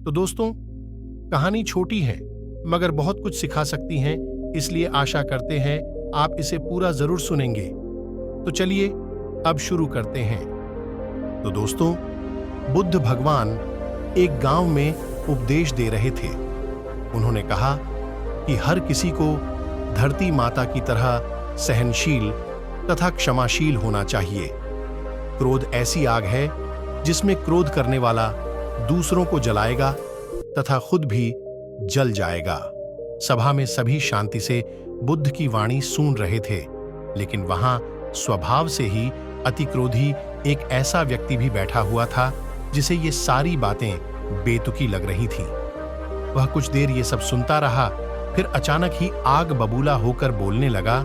तो दोस्तों, कहानी छोटी है मगर बहुत कुछ सिखा सकती है, इसलिए आशा करते हैं आप इसे पूरा जरूर सुनेंगे। तो चलिए अब शुरू करते हैं। तो दोस्तों, बुद्ध भगवान एक गांव में उपदेश दे रहे थे। उन्होंने कहा कि हर किसी को धरती माता की तरह सहनशील तथा क्षमाशील होना चाहिए। क्रोध ऐसी आग है जिसमें क्रोध करने वाला दूसरों को जलाएगा तथा खुद भी जल जाएगा। सभा में सभी शांति से बुद्ध की वाणी सुन रहे थे, लेकिन वहां स्वभाव से ही अतिक्रोधी एक ऐसा व्यक्ति भी बैठा हुआ था जिसे ये सारी बातें बेतुकी लग रही थीं। वह कुछ देर ये सब सुनता रहा, फिर अचानक ही आग बबूला होकर बोलने लगा,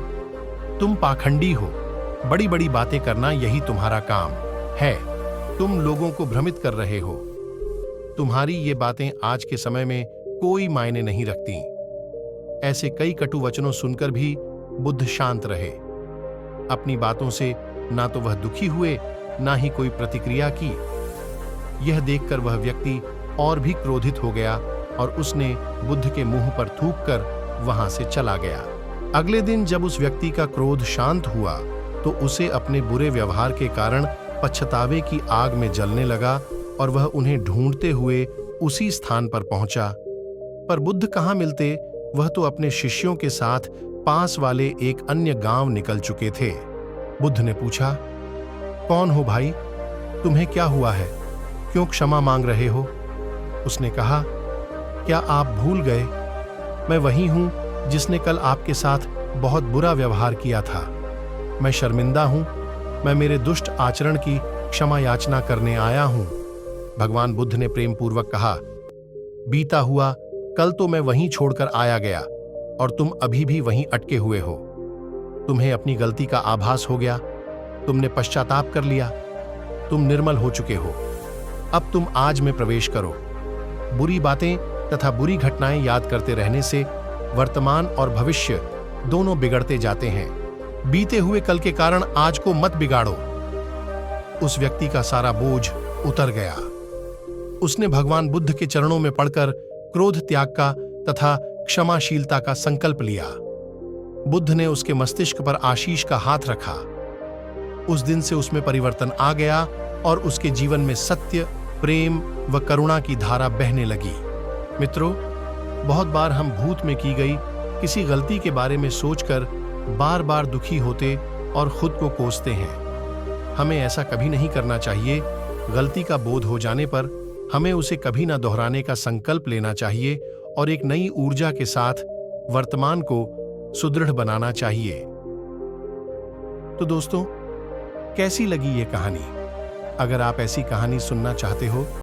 तुम पाखंडी हो, बड़ी बड़ी बातें करना यही तुम्हारा काम है। तुम लोगों को भ्रमित कर रहे हो। तुम्हारी ये बातें आज के समय में कोई मायने नहीं रखती। ऐसे कई कटु वचनों सुनकर भी बुद्ध शांत रहे। अपनी बातों से ना तो वह दुखी हुए, ना ही कोई प्रतिक्रिया की। यह देखकर वह व्यक्ति और भी क्रोधित हो गया और उसने बुद्ध के मुंह पर थूककर वहां से चला गया। अगले दिन जब उस व्यक्ति का क्रोध शांत हुआ तो उसे अपने बुरे व्यवहार के कारण पछतावे की आग में जलने लगा और वह उन्हें ढूंढते हुए उसी स्थान पर पहुंचा। पर बुद्ध कहाँ मिलते, वह तो अपने शिष्यों के साथ पास वाले एक अन्य गांव निकल चुके थे। बुद्ध ने पूछा, कौन हो भाई, तुम्हें क्या हुआ है, क्यों क्षमा मांग रहे हो? उसने कहा, क्या आप भूल गए, मैं वही हूं जिसने कल आपके साथ बहुत बुरा व्यवहार किया था। मैं शर्मिंदा हूं, मैं मेरे दुष्ट आचरण की क्षमा याचना करने आया हूं। भगवान बुद्ध ने प्रेम पूर्वक कहा, बीता हुआ कल तो मैं वहीं छोड़कर आया गया और तुम अभी भी वहीं अटके हुए हो। तुम्हें अपनी गलती का आभास हो गया, तुमने पश्चाताप कर लिया, तुम निर्मल हो चुके हो। अब तुम आज में प्रवेश करो। बुरी बातें तथा बुरी घटनाएं याद करते रहने से वर्तमान और भविष्य दोनों बिगड़ते जाते हैं। बीते हुए कल के कारण आज को मत बिगाड़ो। उस व्यक्ति का सारा बोझ उतर गया। उसने भगवान बुद्ध के चरणों में पड़कर क्रोध त्याग का तथा क्षमाशीलता का संकल्प लिया। बुद्ध ने उसके मस्तिष्क पर आशीष का हाथ रखा। उस दिन से उसमें परिवर्तन आ गया और उसके जीवन में सत्य, प्रेम व करुणा की धारा बहने लगी। मित्रों, बहुत बार हम भूत में की गई किसी गलती के बारे में सोचकर बार बार दुखी होते और खुद को कोसते हैं। हमें ऐसा कभी नहीं करना चाहिए। गलती का बोध हो जाने पर हमें उसे कभी ना दोहराने का संकल्प लेना चाहिए और एक नई ऊर्जा के साथ वर्तमान को सुदृढ़ बनाना चाहिए। तो दोस्तों, कैसी लगी ये कहानी? अगर आप ऐसी कहानी सुनना चाहते हो